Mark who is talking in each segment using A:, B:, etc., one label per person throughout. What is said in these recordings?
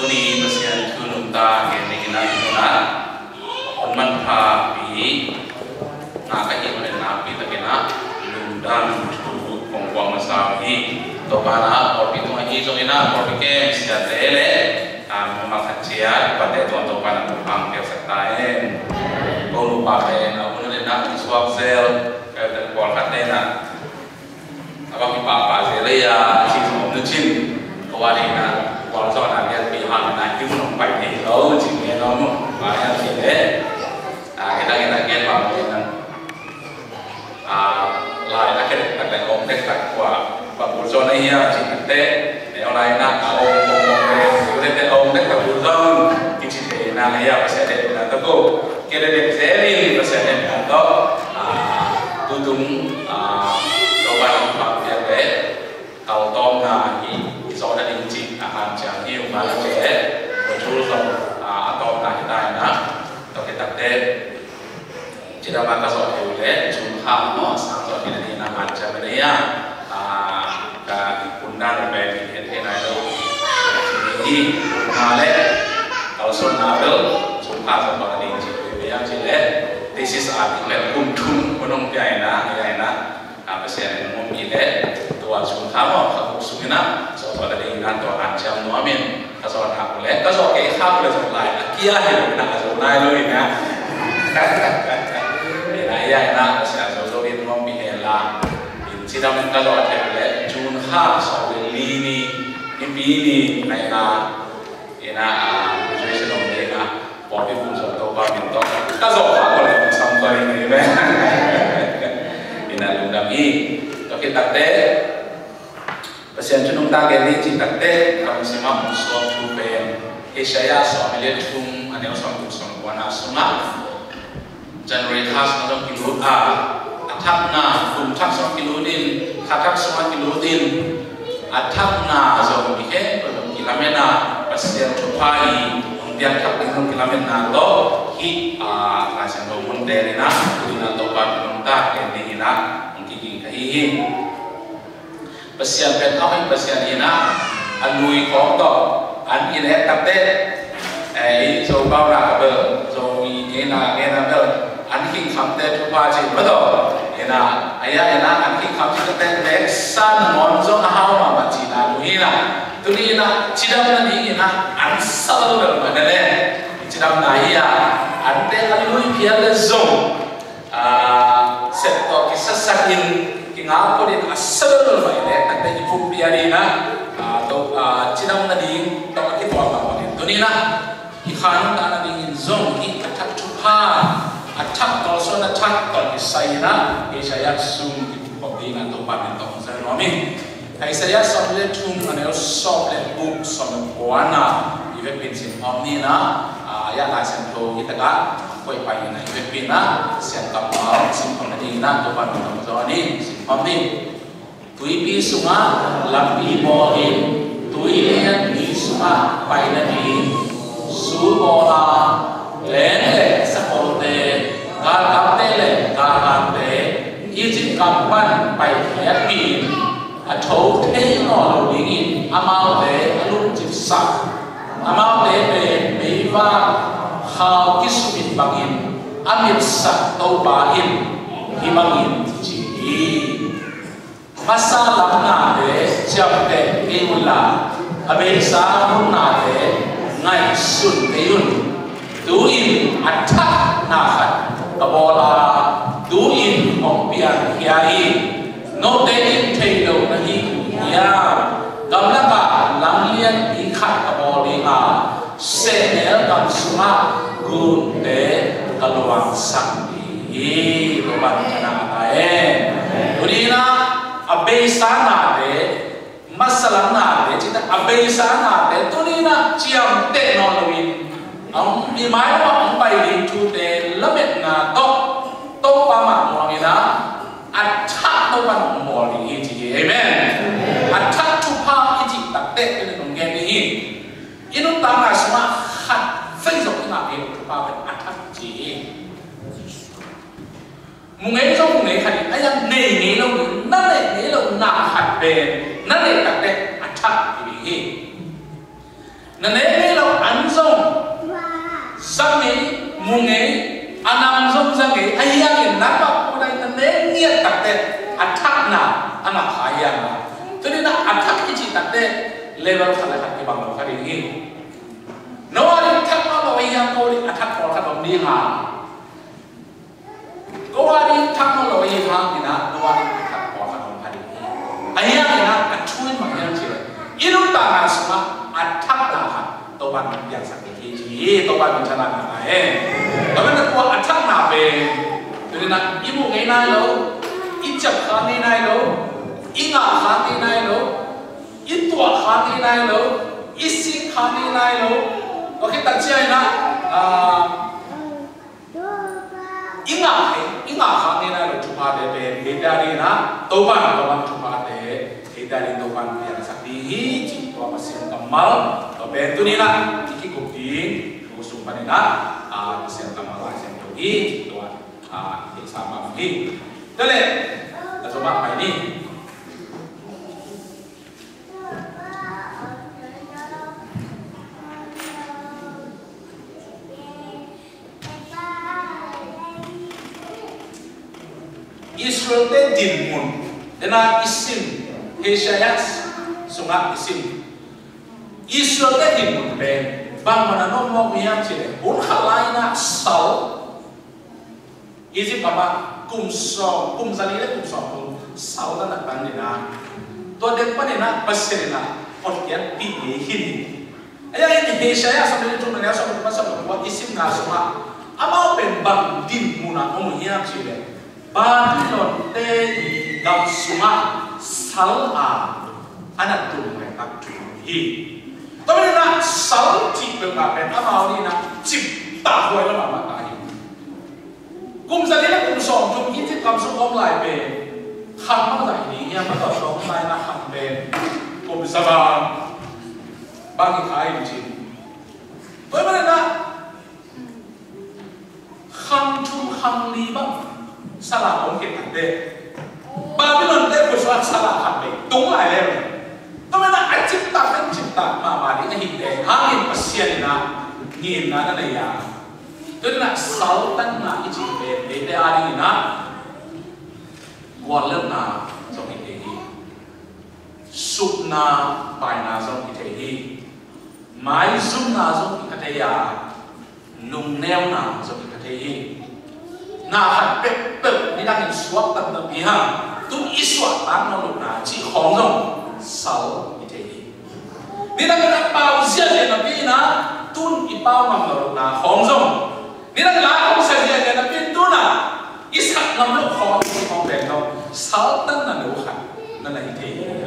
A: Tuni pasien tununta kini kita kita onman papi nak kaji mana napi tapi nak lundang tu kongkuang masawi topana or pitung aji so ina or pikem siat lele memakan siat pada tuan topan tumpang ke sertain kau lupa ben aku ni nak swab sel ke kual katena apa pipa sel ya si semua nucin kawarina kual so nak lihat pihak nak itu nampak ni oh cingnya nomo banyak sih kita lihat bang lại là cái đặc điểm ông cách đặc quả và bùn giòn này nha chỉ thực tế nếu lại là ông cái ông cách đặc bùn giòn thì chỉ để là này sẽ để là tất cô cái để dễ đi và sẽ để là đó tu tung đầu bài học việc đấy tàu tôm là thì do đã đình chỉ hàng chẳng nhiều mà là trẻ một số dòng tôm là hiện tại đó tàu cái đặc tế chỉ là bạn ta giỏi hiểu đấy chúng ta nó sáng giỏi thì là làm cho cái đấy cả cũng đang về thì hiện thế này đâu thì mà đấy kalau xuân nào đâu chúng ta sẽ có định chỉ với nhau chỉ đấy this is a thing là cùng chung của nông cái na bây giờ nông gì đấyตัวchúng ta mà khắc phục xuống na sau đó là định ănตัวăn trong nó mình cái sau đó cũng lấy cái sau cái khác là rồi lại kia thì là rồi này rồi nè ya na saya so in mom bihela in sidamen ka lo thele jun kha so li ni bi ni na ina situation of the na body food so to ba min to ka so kha ko le sam ko ni be ina lundam i to ki takte pasien chunung ta ge ni chi takte kam sima so tu be Isaiah so mele thum ane so tu so wana sunga Januari khas ngadong kilo atak na kumtak sama kilo din katak sama kilo din atak na zong bihe belum kilamena pasien cupai dia tak dengan kilamena to hi rasa do monte na dina to pa monta ini na mungkin kahi pasien pen awai pasien ina anui ko to an ine tapte so baura ka so ina bel anh kinh khám tết thứ ba chỉ bắt đầu ena ayah anh kinh khám chỉ tết next san ngon zo hao mà chỉ là lui na tu ni na chỉ đam na đi na anh sao được mà đây chỉ đam này anh tết anh lui phía là zo set to cái sát sát in cái ngáo có đến sao được mà đây anh tết phụ phía đi na to chỉ đam na đi to cái toa mà tu ni na cái khán ta na đi zo cái thắt chụp ha attack also an attack on Isaiah sum di ngan to pa to sa romi Isaiah som le thum an so le book som wana ive pin sin omni na ya la sen to itaka koi pa ina ive pin na sen ka ma sim om di na to pa to so ni sim omni tui pi sunga lampi bo in tui le ni sunga pai na ni su bo la le sa ko teการทำได้เลยการทำได้ยี่สิบกำปั้นไปแค่ปีอัฐโธที่นอนดิ้งอามาเดลุกจิตสักอามาเดเป็นไม่ว่าข้าวกิสุบินบังอินอามิสักโตบาอินฮิบังอินจีภาษาลับนาเดจับเดเอวุลาอเบสาหุนนาเดไงสุนเตยุนดูอินอัฐนาขัดkabola duin ompian kiai no tein theido nahi ya gamlaka lamlian ikhat kaboli senel kam suma gunde kalwang sakti loban kana ae urina abesana de masalana de cita abesana de tunina chiam technology ông đi máy mà ông bày đi chủ đề lớp biệt là tốt ba mặt mọi người đó attack đâu bằng mọi người gì amen attack chụp ha cái gì đặc biệt cái này nghe đi ini ta là semua hạt phây dọc cái nào thì chụp ha về attack gì mùng ấy trong mùng ấy hạt ấy là nề lâu nát nề lâu nào hạt về nát nề đặc biệt attack thì nề lâu munge anam zong zang e ayang in napa ko dai tan ne niat tak te athak na anga khaya na tuni na athak ki chi tak te level khala khat ki bang lo khari hi no ari thak ma lo ayang ko ri athak ko khat om di ha ko ari thak ma lo ayang ha ni na no ari athak ko khat om khari hi ayang na athui ma yang chi ilu ta na sama athak na ha to ban yang sak ki ji to ban chana na e to ban ko athak na be tuni na ibu ngai na lo ichap kha ngai na lo inga kha ngai na lo itua kha ngai na lo isi kha ngai na lo okay ta chi ai na inga kha ngai na lo chupa de be dari na to ban chupa de dari to ban yang sak di ji to masin kamal to be tuni na iki kupti usung panina masin kamal masin to i to sama hi dale ta coba mai ni Israel te dinmun dena isim Hesayas sunga isim Israel te dinmun be bang mana no mo miam chile un khalaina sal Egypt apa kum zali le kum sal da na panina to de panina pasirina otkiat pi he hin aya ini Hesayas sampai tu mana sampai pasal buat isim na sunga ama ben bang dinmuna mo miam chile Babylon te gam sunga sal anak tu mereka hi. Tapi nak sal cipta ngapain? Apa ni nak cipta boleh lama kali. Kum jadi nak kum som jom itu gam som online be. Ham mana ini yang mana som online nak ham be. Kum sabang bagi kai cip. Tapi mana nak ham tu ham li bang. Salah om kita deh. Babylon deh bersuara salah kami. Tunggu aja le. Tapi nak cipta mama ini hidde. Angin pasian ina ngin na ya. Jadi nak sultan na iji be hari ina. Walau na jom itehi. Sup na pai na jom itehi. Mai zoom na jom itehi. Nung neo na jom itehi. Nah, pep ni dah suap tak terbiha. Tu iswat tak nolak na, ci hongjong sal itehi. Ni dah kena pau siapa nabi na, tun ipau nolak na hongjong. Ni dah laku siapa nabi tu na, isak nolak hongjong bengkok. Sal tan na nuhan, na itehi.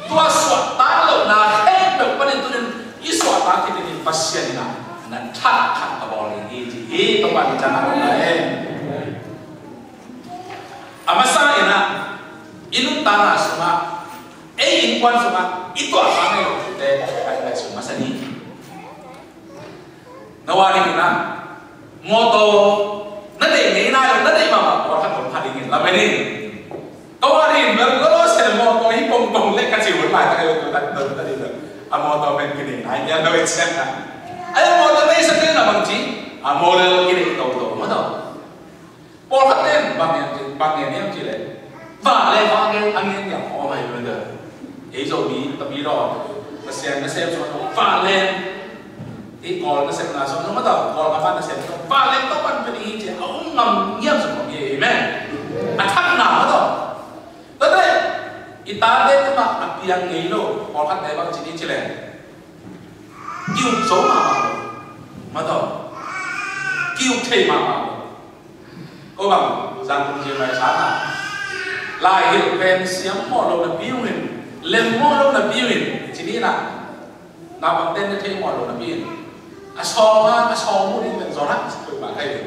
A: Tua suap tak nolak na, pep pada tu ni iswat tak kita ni pasien na, na tak abol ini. Tempat jangan lain. Amasa ina inu tanah semua, inkuan semua itu apa nih loh kita ada semua sini. Nawari ina moto nanti ina nanti mama orang kan hari ini lama ini. Kawari berlalu saya moto ini pong lek kecil bermain kalau kita tadi tu. Moto main gini, hanya dua sen. Ayo moto ini sendiri nama cik. Model gini tahu moto. Polkaten bang yang cile, vale angin yang oh my god, itu tapi lo nasihat soal vale, kalau nasihat nasional nama tahu, kalau apa nasihat vale tu kan penting je, aku ngam semua ye, amen. Atak nama tahu, tapi itade tu mak api yang ngelo, polkat bang cile, kiu sama, tahu, kiu tema. Cô bằng rằng cùng chiều ngày sáng lại hiện về xiêm mỏ lô là biểu hình lên mỏ lô là biểu hình chỉ đi là nào bằng tên thêm mỏ lô là biểu hình so mua điเป็นgió lắc từ bạn hay được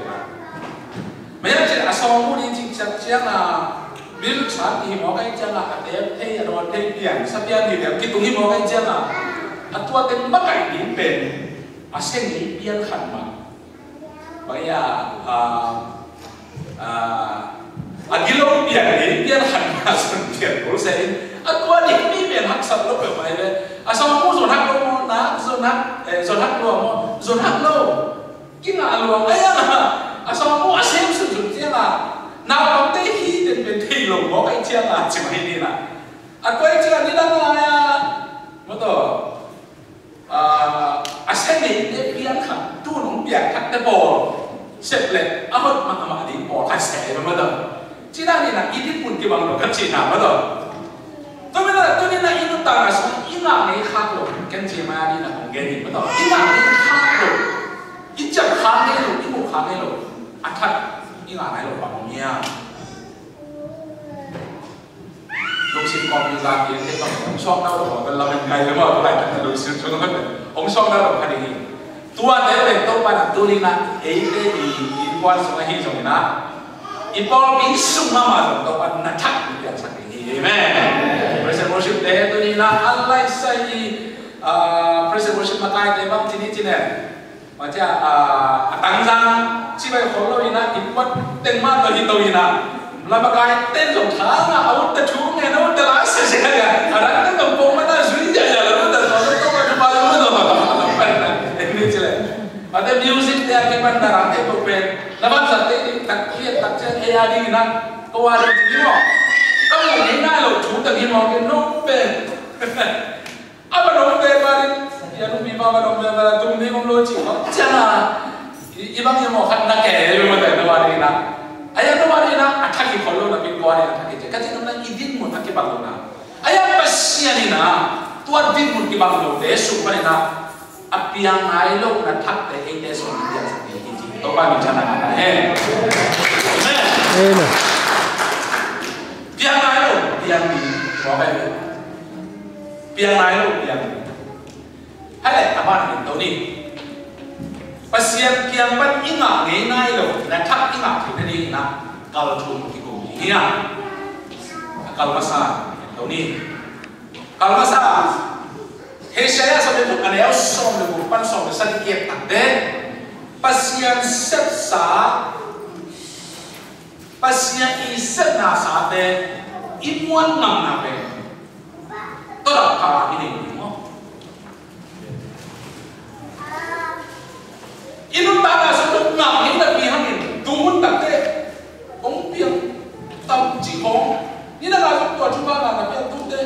A: mấy anh chị so mua đi chính xác là biết sáng thì mỏ cái chân là đẹp thế rồi thêm tiền sắp tiền thì đẹp cái tụng mỏ cái chân là tua tên bắc cảnh đến bền sen nghĩ biên khẩn mà bây giờ agilong biar hanya sendiri proses. Aku adik ni biar hak satu lo bermain. Asal kamu zon hak lo nak zon hak lo. Kina lo ayah sao mua xem sử dụng thế là nào có cái khi đến thì lồng có cái chiang là chỉ hay đi là quay chiang đi đang là mà tổ xem này để biếng khẳng tu nông biếng khẳng cái bò xếp lệ mất mà đi bò thay sẻ mà tổ chỉ đang đi là ít ít buồn cái bằng đồ cắt chỉ nào mà tổ tôi nên là ít ta là số ít là mấy khác rồi cái gì mà đi là không nghe gì mà tổ ít là mấy khác rồi ít chẳng khác này rồi ít một khác này rồi thật ít là này rồi bằng nha lúc xin con đi ra thì cái ông shop đâu rồi còn làm ngày nữa mà lại là lúc xin cho nó ông shop đâu rồi phải đi tua đấy là tôi bạn tôi đi là ấy cái gì in quan số này rồi nè in bao biến sung mà tôi bạn là chắc được chắc cái gì mẹ present worship đấy tôi đi là Allah say present worship mà cái đấy bằng chỉ này mà chứ tăng giang chỉ phải khổ lỗi na in quan tên mà tôi na là một cái tên giống tháng là ông ta chú nghe nó ta lái xe cái ở đó nó cầm bông mà ta duy giờ là nó ta nói nó có bao nhiêu nó em biết chưa và cái music thì cái ban đàn cái bộ phim là ban giật cái đặc biệt đặc trưng AI đi nè câu ai đi chứ không các bạn nghĩ ngay là chú ta nghĩ mong cái nốt về mà nốt về mà đi giờ nó bị mà nốt về mà tung đi không lôi chỉ có chắc là ý bác như một khăn đã kể rồi mà để nó vào đi nè ayah tu mana ina attack ki follow na bin kuari attack ki kati namna idin mun attack ki banglo na ayah pasya ni na tuan din mun ki banglo de super na apiang ai lo na thak de ei de so dia sa ki ji to ba mi chana na he amen piang ai lo piang ni ko ba ni piang ai lo piang ni hai le aban ni to ni pasien kiam pan inga ngai lo na thak inga thi ni na kal thum ki ko ni ya kal masa to ni kal masa he saya sa de kan ya som le bu pan som sa di kiet tak de pasien set sa pasien i set na sa de i muan nam na be to da ka ni mo inun tana satu ngam hinda bihangin tumun takte ong piang tam chi ong ina ga satu tua chuba na piang tunte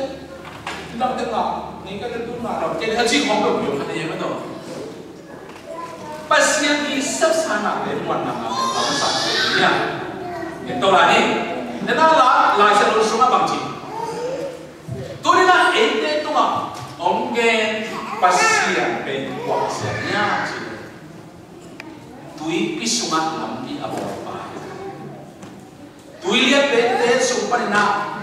A: ndam te nga ni ka tu na ro ke ha chi ong lo yo khane ma to pasien ki sab sana le muan na ma ba sa ya to la ni na la sa lo sunga bang chi tu ni na ente tu ma ong ge pasien pe wa sa ya chi tui pisungat lampi apa tui lihat bete super na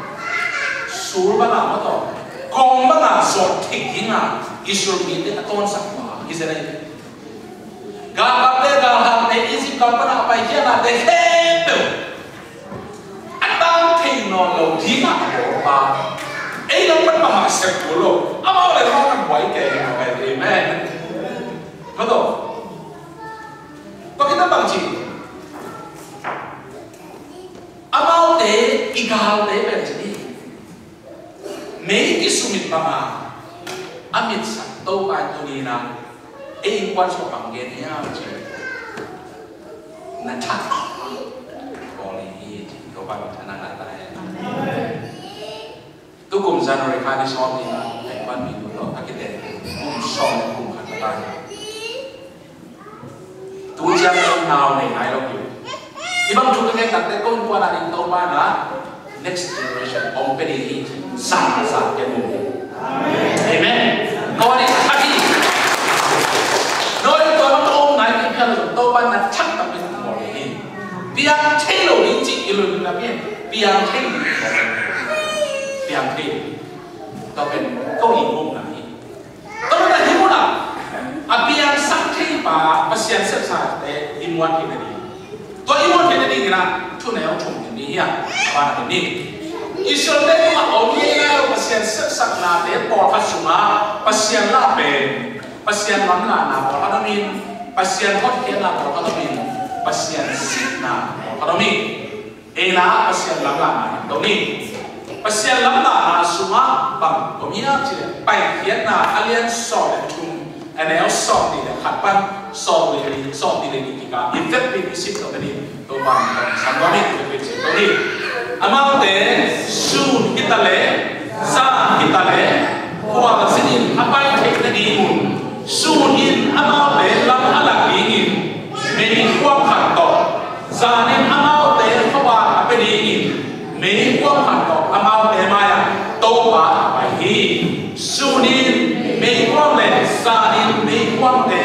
A: sur bana moto kong bana so thikinga isur mite aton sakwa isere gapate galhan ne isi kampana apa kia na de heto atang thino lo dhinga pa ei lo pat ma sek lo ama le ma kan wai ke amen moto kita bangci, amau te igal te berjadi, mei kisumit pama, amit satu patunina, kuan so panggenya aja, nanti, boleh, kau bawa tanah natai, tu kum Januari kali soalnya, kuan minggu lo, kita soal kum kata tu jangan nào này hai đâu hiểu, ibang chúng ta đặt cái câu qua là định tàu ba là next generation ông bên đi sang cái mồm, amen. Câu này thật đi, nói tôi nói ông này cái kia là tàu ba là chắc là bên mồm này, biang thấy rồi đi chỉ rồi là biang thấy, tàu bên câu gì mồm này, tàu là hiểu nào. Apian sakti pa pasien sepsa te imuan Kennedy. To imuan Kennedy kena tu neo chung ni ya. Apa nak ni? Israel te ma omi na pasien sepsa na te por kasuma pasien la pe pasien lam la na por kadamin pasien hot ke na por kadamin pasien sit na por kadamin. Ela pasien lam la na to ni. Pasien lam la na suma bang komia chile pai hian na alien so le chung anh em sọt thì là khát ban sọt thì là gì cả effect bị xịt vào cái gì tôi bằng sản phẩm bị xịt vào đi amau te sun kita le sa kita le qua sini apa yang kita di sun in amau le lam alak ingin meni qua hạt to zanin amau te qua apa di ingin meni qua hạt to amau te maya to ba apa hi sunin meni qua le zanin meni qua te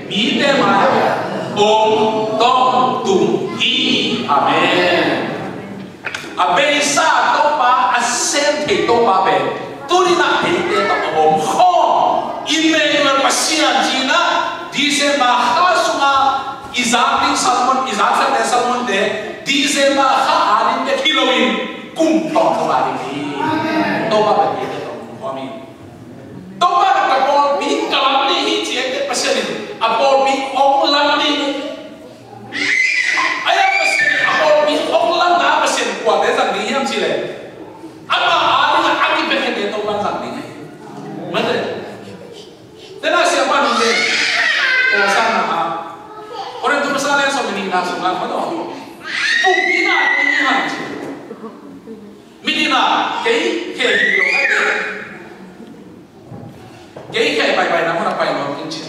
A: mi te maya om tom tum hi amen abesa topa asem te topa be turina te topa ho Emmanuel Messiah jina December khasuma Isaac Salmon de December kha alin de Halloween kum to ba di topa ba te to komi topa ka pol bi kalam ni hi che te pasani apol bi ong lam ni qua thế rằng đi em chỉ là anh mà anh là anh đi về cái đấy tôi quan rằng đi mất rồi thế nào siapa nih deh kosan nama orang itu misalnya so menina so nggak mau pupina ini aja menina kayak gitu kayak bye namun apa yang mau kincir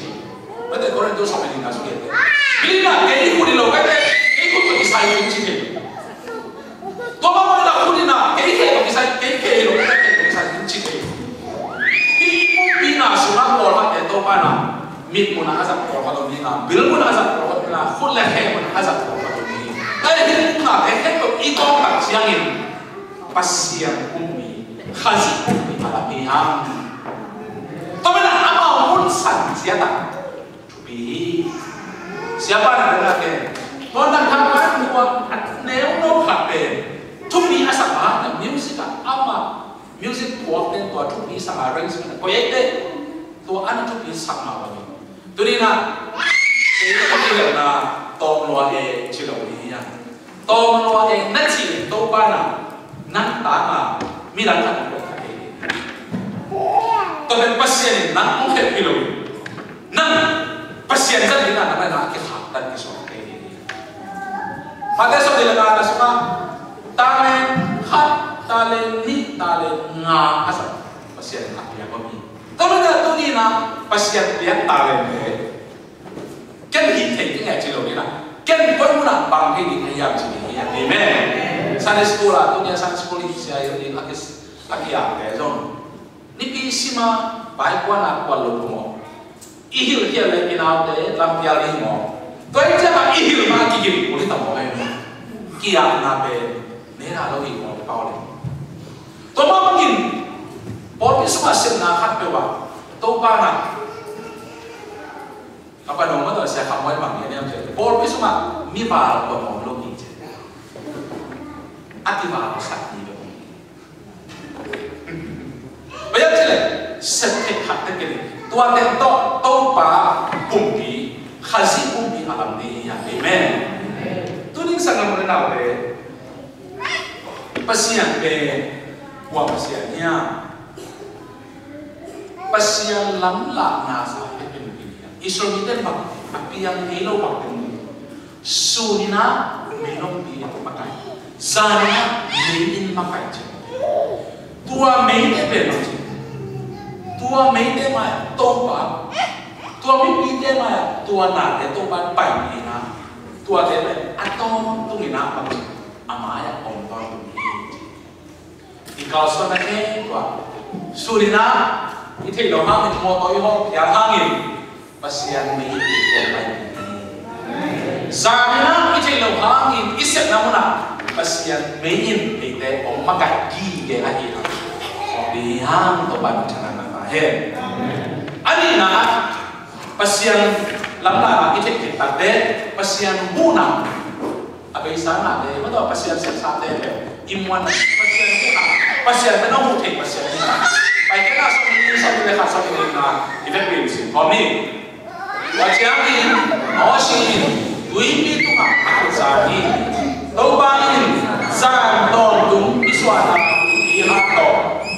A: betul orang itu so menina so gitu menina kayak ikut di lokal ikut pergi saya kincir Tua mama nak kulina, kaya bisa lo, kaya bisa cincin. Ibu bina semua orang itu mana, mit pun azab orang bina, bil pun azab orang bina, kulah pun azab orang bina. Tapi kita itu ikut kajian pasien umi, haji umi alamiah. Tapi nak apa pun saja siapa nak dengar? Tuan nak kawan buat neo kape. Tumi asal mana music apa music buat dan tua tumi sama arrangement proyek deh tua anak tumi sama lagi tu ni nak ini na tom luar cilau ni ya tom luar nanti tu mana nak tanah milan kan buat ini tu dan pasien nak mungkin kilo nak pasien jadi nak nama kita dan kisah ini pada saat dilakukan semua talen khat talen ni talen nga asa pasien akia kami tapi dah tu ni na pasien dia talen le kan hit thei ngai chilo ni na kan poi muna bang hei ni ayam chini ya amen sana sekolah tu dia sana sekolah saya ni akia ke zon ni pi sima bai kwa na kwa lo mo ihil kia le ina de lam pia li mo toi ja ihil ma ki ki ko ni ta mo ai kia na be Nera lo iko Paul. Toma mungkin Paul itu masih nak pewa. Topa nak. Apa nama tu saya kamu yang ni macam. Paul itu mah mibal buat orang lo ni. Ati mah sakti lo. Bayar cile setek hak terkini. Tuan tentu topa bumbi, haji bumbi alam ni ya. Amen. Tu ni sangat mengenal deh. Pasien ke gua pasiennya pasien lamla nasa pemilihan Israel itu bang tapi yang melo bang sunina melom dia pakai sana melin pakai tua mede belum tua mede mah topa tua mede mah tua nade topa pai ina tua debe atau tungina apa amaya ontor Ikaw sa nake tua surina ite lo hangin mo toy ho ya hangin pasian mi ito mai zamina ite lo hangin isip namuna pasian mein ite o magagi ge ahi o bihang to ban chana na he ani na pasian lamla ite kita de pasian buna abai sana de mo to pasian sa de imuan pasian buna pasien tak nak mutek pasien ni. Baik kita satu ni na kita pilih. Kami, wajah ini, osin, duit itu mah aku sahih. Tobain, zan tung iswana ihato.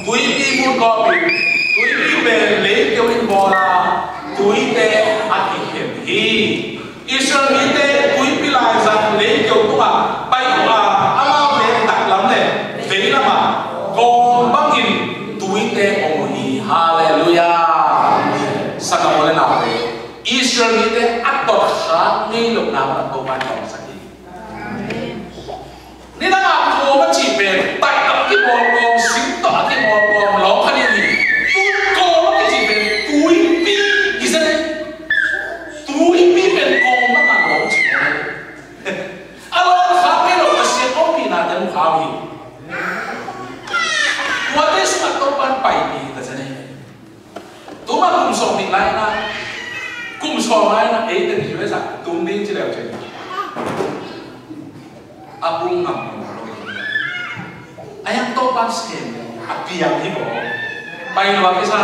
A: Duit pun kopi, duit beli kewin bola, duit Israel ni te atot ha ngay lục nào là câu ban đầu sa ki ni na nga ko ba chi ben tai tập ki bol bom sim to ki bol bom lo khan ni tu ko ki chi ben tui pi ki sa ne tui pi ben ko ma nga lo chi alo ha ke lo ka se ko pi na te mu ha wi wa te su ma to ban pai pi ta sa ne tu ma kum so ni lai na kum so lai na e te ni sa tum din chi leo chi apung ngam ayang to ban sen apiang hi bo pai lo ke sa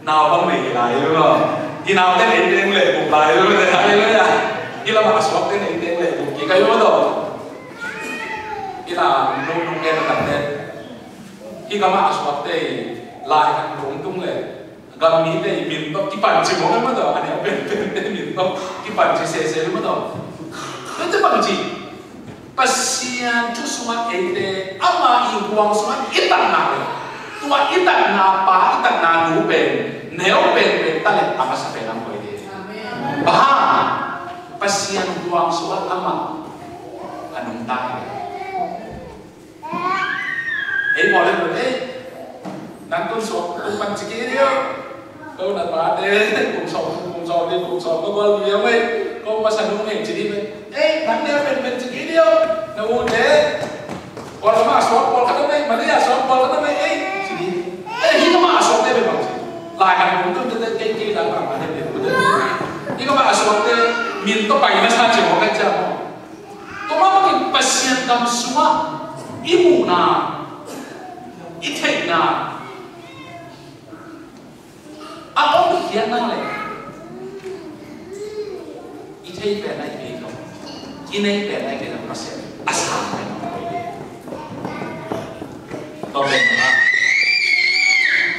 A: naw bang nei lai lo ki naw te nei deng le bu lai lo te ai lo ya ki la ma swak te nei deng le bu ki kai lo do ki la nung nung ke ta te ki ka ma swak te lai kan rung tung le gam mi te min to ki pan chi mo ma do ani pen te min to ki pan chi se ma do te pan chi pasian tu semua ente ama ibuang semua itan na tua itan na pa itan na nu ben neo ben tale apa sampai nang koi dia bah pasian buang semua ama anung tai boleh boleh nang so pan ciki dia kau nak pada kum so dia kau gol dia we kau pasal nung jadi nang dia ben ciki dia na ude kalau masuk kalau kata mai mana ya so kalau kata mai jadi hina masuk dia memang lai kan untuk kita kayak dah apa dia betul hina masuk dia minta pai na saja mau kerja tu mama pasien kam semua ibu na itek na apa dia na le itek pe na ibu ini pe na kita pasien asal Tolong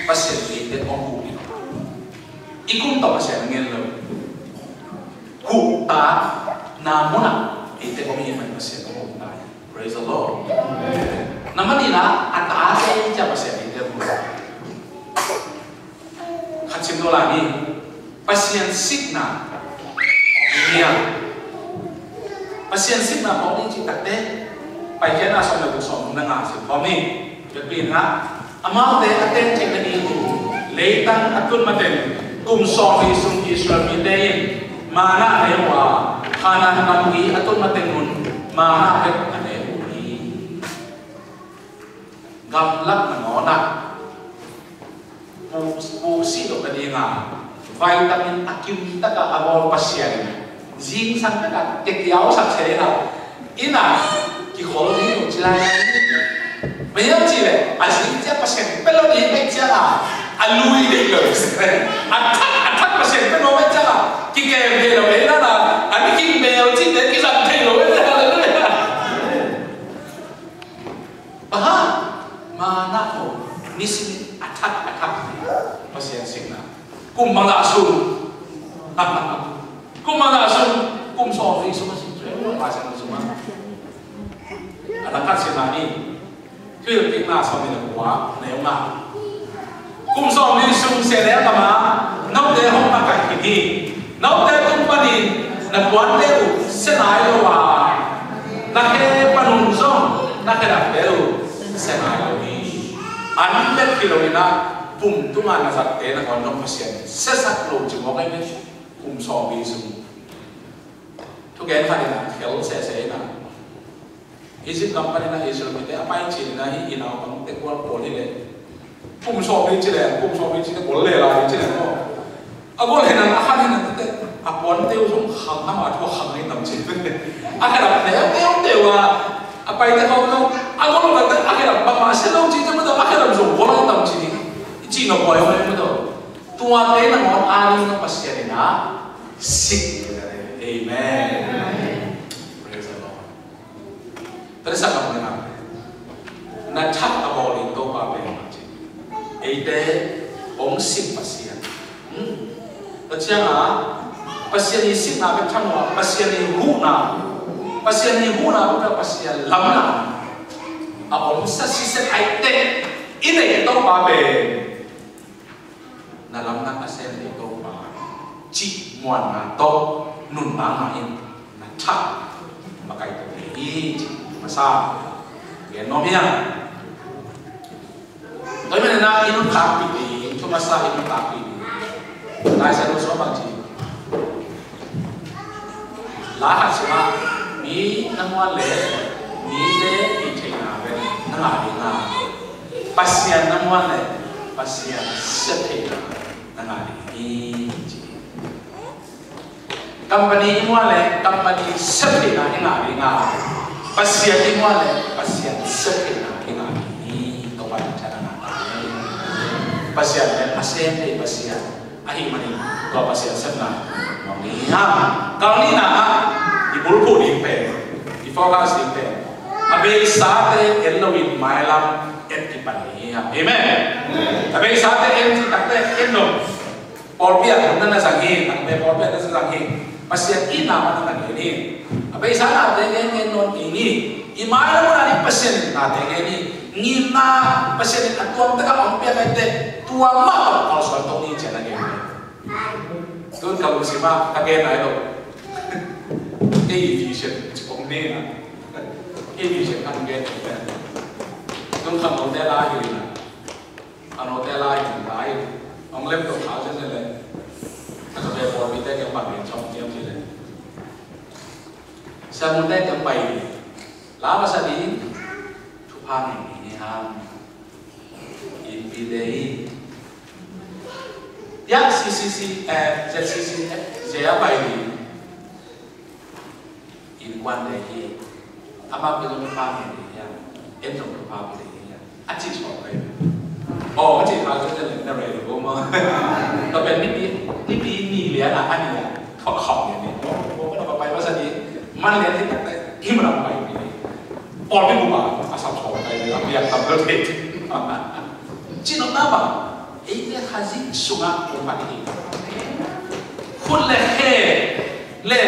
A: pasien itu orang bukti. Ikut tak pasien ngel ku tak namun itu kami yang pasien orang bukti. Praise the Lord. Namun ini ada aja pasien itu kacim dola ni pasien signa dia pasien signa kau ni cakap deh. Pakai nasi nak busuk mendengar sih, kami jadi nak amal deh aten cakap ni itu, leitan atun maten, kum sohi sung Israel midain, mana lewa, kanan kami atun maten mun, mana pet ane uni, gamlak mengonak, pusi do kadinga, vitamin akim tak awal pasien, zinc sampai tak kekiau sampai ina ki khol ni no chila bây giờ chỉ là anh chỉ pasien pero ni me chala alui de lo attack pasien pero me chala ki ke lo me na anh ki me o chi de ki sam the lo me chala aha mana ho nisi attack pasien signa kum mala sun kum so fi semua sih pasien semua anak kasih nani, kau tinggal sama dengan gua, neonga. Kum sama ni sung seret kama, nak deh hong nak kini, nak deh tumpani, nak buat deh senai loa, nak ke panunjong, nak ke nak deh senai lohi. Anda kilomina pum tu mana sahaja nak orang pasien, sesak lo cuma kau ini kum sama ni sung. Tu kan hari nak, kalau saya nak. Egypt company na Israel mite apa yang ciri na hi inaw pang tekwal poli le pum so bi cile bolle la cile mo agol hena akan hena te apon te usung hang ama tu hang ni tam cile akan apa te wa apa yang kau no agol kata akan apa masih lo cile mo akan usung bola tam cile cino boy mo to tua te na mo ali na pasien na sik amen. Terus apa mengenai? Nacap apa orang itu apa yang macam? Ide ongsik pasien. Macam pasien isi nak macam apa? Pasien ini huna bukan pasien lamna. Apa mesti sisi ide ini itu apa? Na lamna pasien itu apa? chỉ muan na to nun na ma in na cha ma kai to ni ma sa ge no mia tôi mới nói inun khap pi tu ma sa inun khap pi lai sa no so bang chi la ha sa mi na mo le mi le ni thai na ve na nga ni nga pasian na mo le pasian se thai na nga ni company mo le company se thai na nga ni nga pasian ni mo le pasian se thai na nga ni to ba cha na pasian le pasian le pasian ahi mani ko pasian se na mo ni ha kau ni na ibulpu ni pe di fokus ni pe abe sate elowin mailam et ki pani amen abe sate en ti takte enno porpia na sangi takte porpia na sangi pasian ina mana ni abe sana de en non ini imailam na ni pasian na de ni ngina pasian atuam ta ka pia kate tua ma kalau soal to ni jana ni tun kalau sima kage na ilo Aviation cũng nên là aviation ăn ghét không thằng ông Tela gì nè ông Tela gì lại ông lép đồ tháo cho nên là anh có về bồi bị tay cái bằng trong kiếm gì đấy sao muốn tay cái bày lá mà sao đi chụp hàng này ha in đi đây ya ZCC saya bày quan đề gì, ama cái giống pha này thì em giống pha này thì anh chỉ chọn cái, anh chỉ pha cho nên là này đúng không? Tapi ini lihat anh ya, khom ya ni, oh kenapa pakai bahasa ni? Mana lihat kita gimana pakai ini? Orang itu bukan asal chọn cái, tapi yang tampil itu, chỉ nói apa? Ini hasil sungai umat ini, khun le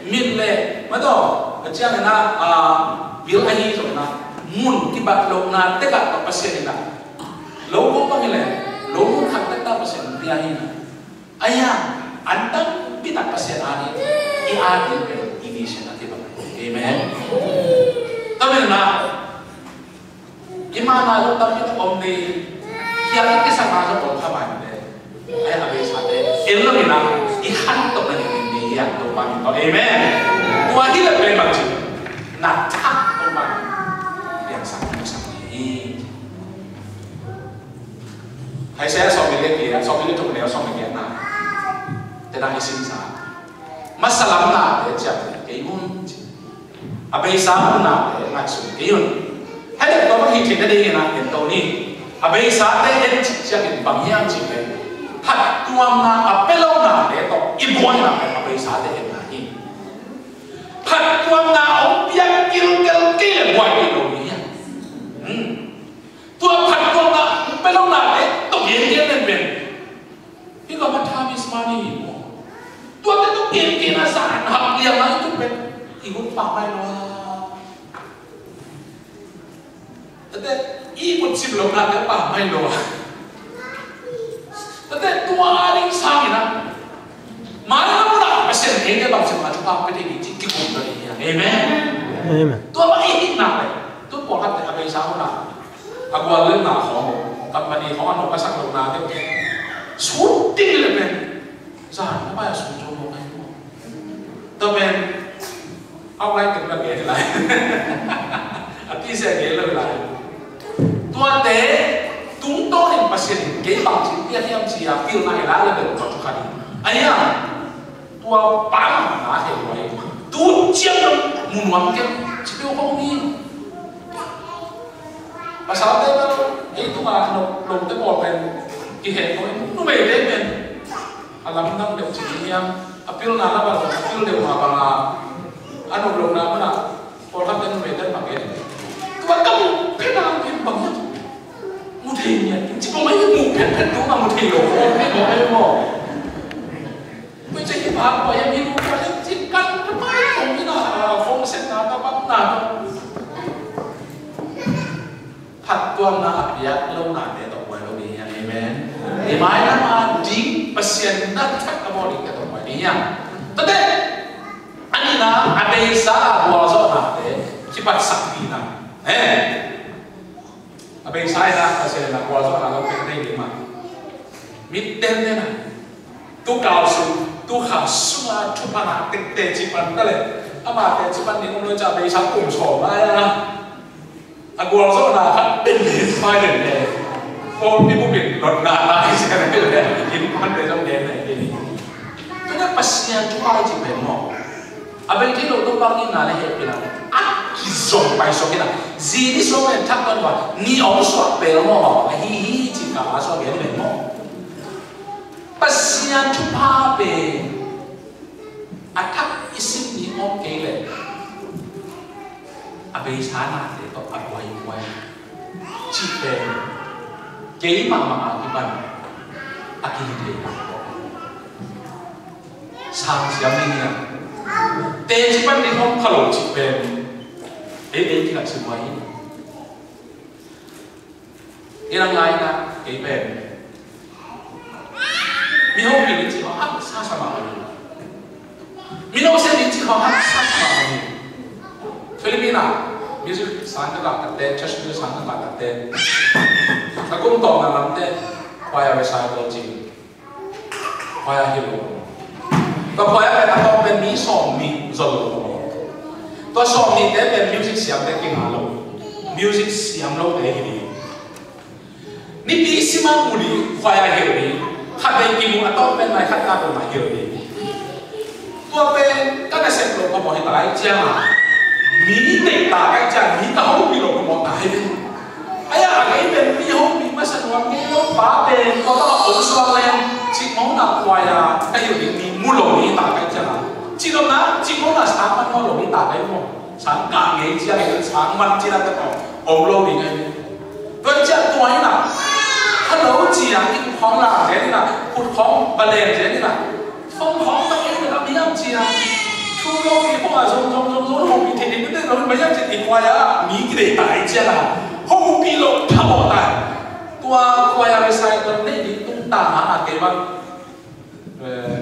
A: min le mà đó cái này na biểu anh rồi na mun cái bát lộc na tất cả các pasien na lộc cũng bằng này lộc cũng khắc tất cả pasien dia ini ayah anda kita pasien ani ini ini senang kita amen tapi na gimana lo tapi om ni kiara kita sama sama orang sama ni ayah habis ada elok ni na ihan tu ni yang tu bagi kau amen Tuhan kita boleh baca nak tak orang yang sangat ini hai saya suami dia tu punya suami dia nak tidak isin sah masalah nak dia cakap kayun apa isam nak dia maksud kayun ada kau bagi kita dia nak yang tahu ni apa isam dia cakap bangyang cakap hat tuam na apelo na dia tu ibuan na apa isam dia Hạt tuang na ông biang kil ngoài cái đồ này, tuang hạt tuang na bên ông na đấy tụng yên lên bên, cái gọi là tham ismani, tuang cái tụng yên kia là sản học liền nói tụng bên, thì cũng bảo mai lo, thế ý một chim lồng na cái bảo mai lo, thế tuang đi sang gì na, mà nó là phải xem cái bằng sự mà chúng ta phải đi cái cuộc đời này, amen. Tôi bảo ý nào này, tôi bỏ ra tại bây sao nào, aku alih nào họ, company họ ăn nó sang lồng nào thế, xuống tinh lên bên, ra nó bao giờ xuống cho nó này, tôi bên, ông lại từng là ghé lại, cái xe ghé lại, tôi để chúng tôi thì bác sĩ cái bằng chứng biết em chỉ là feel này là được cho chúng ta đi, anh à. Tua bám na hệ vậy, tu chiêm được muốn làm cái chỉ biết không đi. Và sau đấy nó ấy tu mà lồng tới một bên cái hệ thôi, nó về đến bên, làm năm đều chỉ em, apil na là bao giờ apil đều mà bằng anh lồng nào mà còn thằng tên về đến bằng cái, tu bắt cầm cái nào cái bằng nhất, một thì nhỉ, chỉ có mấy cái mũ phết đúng là một thì đổ cái mỏ. Bây giờ cái bà của em yêu cái chỉ cần cái máy không như là phong sen nào tao bắt nào thật tuang na apiat lâu nãy để tụng bài lâu đi amen. Di mana di pasien nak tak kamu di kata ni ya. Tetapi ani na abesa buazo na te cepat sakti na. Abesa na kasi na buazo na lo pekne lima. Mitten na. Tu kausu tu hasua tu pana te cepat tale. Ama te cepat ni ngomong ca abesa kum so ba ya. Buazo na kanเป็นไม่ได้เลยโอ้นี่ผู้เป็นรถนาลายใช่ไหมเลยกินมันเลยต้องเดินเลยนี่ก็นั่นปัสยาจุ๊บไปจีบหมออาเบลที่เราต้องบังนี่นาเลยเห็นเป็นอะไรอ่ะกิจงไปสกินะซีนี่สมัยทักกันว่านี่เอาสวดเปลหมอฮีจีบกับสวดเป็นหมอปัสยาจุ๊บไปอาทักอิสินี่โอเคเลยอาเบลช้าหน่อยก็อัดไว้จีบเป็นเกี่ยมมาที่บ้านอากินเดียวสามเสียงนี่นะเตะที่บ้านที่ห้องขลุ่มจีบเป็นที่กับชื่อไว้ยังไงนะเกี่ยเป็นมีห้องมีที่เขาหักซาสมาเลยมีน้องเสียที่เขาหักซาสมาเลยฟิลิปปินส์music สังกัดตัดเตะ church music สังกัดตัดเตะถ้าคุณต่อมาลำเตะพอยาไปใช้ตัวจริงพอยาฮิโร่ก็พอยาไปทำเป็นมีสองมีจบตัวสองมีเตะเป็น music เสียงเตะกิ่งหาลง music เสียงลงเตะฮิโร่นี่ปีสิมาบุรีพอยาฮิโร่ขัดไปกิ่งมันต้องเป็นอะไรขัดกันเป็นอะไรฮิโร่ตัวเป็นก็จะเสร็จลงก็บอกให้ตายเจ้ามีเด็กตากันจังมีตาหูปีหลงก็มองตายเลยไอ้อะไรเป็นมีหูปีมาสนุกมีลูกป้าเป็นก็ต้องเอาสวรรค์จิตมองหนักกว่าyaไอ้อยู่ดีมีมุหลงมีตากันจังจิตมองนะจิตมองนะสามมันมุหลงมีตากันมั้งสามกางเงี้ยจีอะไรสามมันจีอะไรก็เอาโลกนี้ไงตัวเจ้าตัวนี้นะถ้าเราจีอ่ะที่ของหลังเจนี่นะพูดของบาเลนเจนี่นะฟงของตัวนี้นะมีอย่างจีอ่ะทุกโลกมีพวกอะไรส่งห้องมีเทคนิคแต่เราไม่อยากจะติดไว้อะมีเกรดตายเจ้าละห้องปีโลกทั้งหมดตายตัวไว้อะไรใส่ตัวนี้ดิตุ้งตาหาเก็บว่า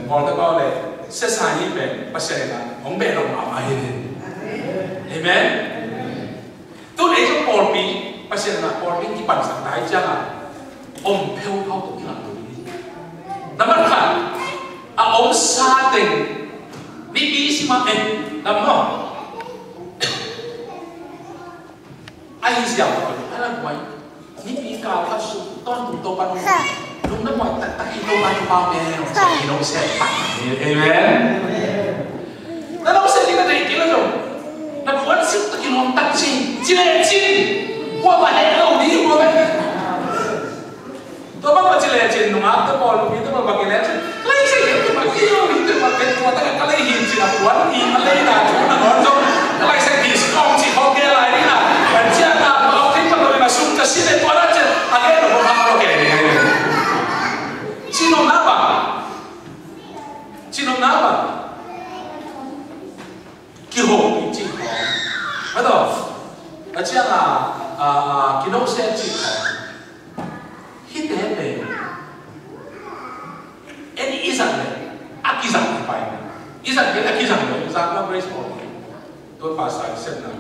A: บอกแล้วก็เลยเสียสายนี้เป็นปัจจัยนะผมเป็นลงมาไม่เลยเห็นไหมตัวเองก็ปอดปีปัจจัยนะปอดปีที่ปั่นสังได้เจ้าละอมเพลเข้าตรงนี้น้ำมันขันอมซาเต็งนี่ปีสิมาน้ำมันไอ้เสียงอะไรไว้นี่ปีกาวทัศน์ต้นตุ่มโตปันลุงน้ำมันแต่อีโนมาอยู่เปล่าเนี่ยอีโนเสียปันเห็นไหมแล้วเราเสียที่กันได้กี่แล้วจ้ะแล้ววันศุกร์ที่น้องตัดสินจีเล่จีว่ามาให้เราดีกว่าไหมตัวบ้านมาจีเล่จีนุ่งอาบตัวบอลมีตัวบอลมากี่เล่จีไล่เสียตัวมากี่โลมีตัวมาเป็นตัวแต่ก็ไล่หินจีนะวันหินอะไรนะจุดนั้นก็จบไล่เสียดิสคอมจีเขาเกล้าอะไรนะวันเจ้าตาเอาที่มันเลยมาสุ่มกระสีเลยตัวนั้นจะอะไรเราบอกทำเราเก่งจีนงน้ำบ้ากี่หกจีนไม่ต้องอาจารย์กี่น้องเสียจีนฮิตเด็ดเลยอันนี้อีสันเลยอากิสันไปอีสันเป็นอากิสันเลยอีสันก็ไม่ใช่ตัวภาษาเส้นนั้น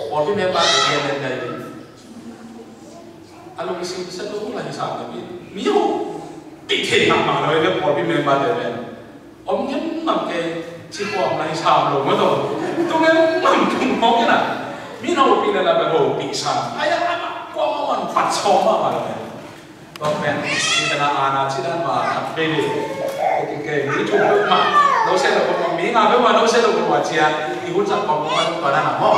A: พอพี่แม่บ้านเรียนได้เลยอารมณ์สิ่งที่ฉันรู้หลายสามแต่มีอยู่ติดเทงมาเลยเนี่ยพอพี่แม่บ้านเรียนอมยิ้มมั่งแกชิบวหลายสามลงมาตัวนี้มั่งทุ่งมองกันนะมีเราปีนั้นเราไปโหปีสามไอ้ยังกว่ามันปัดชมมาเลยก็เป็นจินตนาการที่ด้านมาเบบีเก่งๆนี่ถูกมากเราเชื่อเราบอกมีงานไม่ว่าเราเชื่อเราบอกว่าเชียร์ที่หุ่นจักรบอกว่าตอนนั้นหม้อ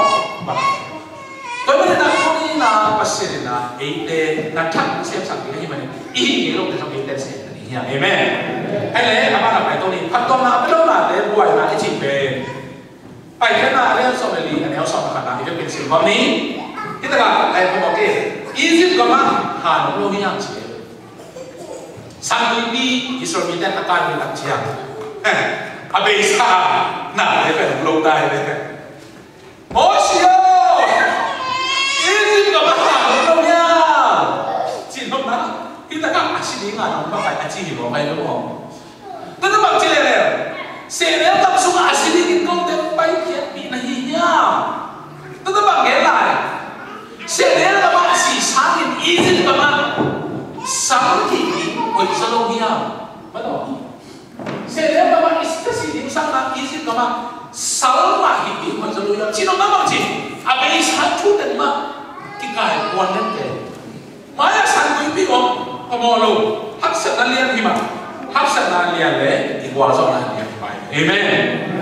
A: ก็ไม่ได้นักคนนี้นะปัสเซนนะเอเดนักทักเสียบสังเกตที่มันอีนี่เราจะทำเอเดเสียนี่อย่างเอเมนไอ้เลยทำอะไรไปตัวนี้พัดตัวมาไม่ต้องมาเดี๋ยวบวยนะไอ้จิ๋วเป็นไปแค่มาเรื่องสมัยนี้อันนี้เอาสอบมาขนาดนี้ก็เป็นสิ่งแบบนี้ที่ตลาดไอ้ผมบอกเองอียิปต์ก็มาหาหนุ่มโลหิตยังเชียสังเกตดีอิสราเอลอาการมีหลักเชียงอาเบซ่าหนาเลยเป็นลงได้เลยโมชิโออียิปต์ก็มาหาหนุ่มโลหิตจีนพวกนั้นที่ตะกั่งอาชีพนี้งานน้องก็ไปอาชีพหัวไปแล้วบอก Đó là bằng chile này. Sẽ nếu tập trung asin công tem bay kiệt bị này nhá. Đó là bằng cái lại. Sẽ nếu là bạn chỉ sáng in easy các bạn. Sáng thì với sao đâu nhá. Bắt đầu. Sẽ nếu các bạn istasi sáng là easy các bạn. Sáu mà hình với sao đâu nhá. Chỉ nó bằng chỉ. À bây giờ sáng chút đến mà. Cái cái quan đến thế. Maya sáng quý vị không? Có mò luôn. Hấp dẫn là liền thì mà. Hấp dẫn là liền đấy. Thì qua rồi là liền phải. Amen.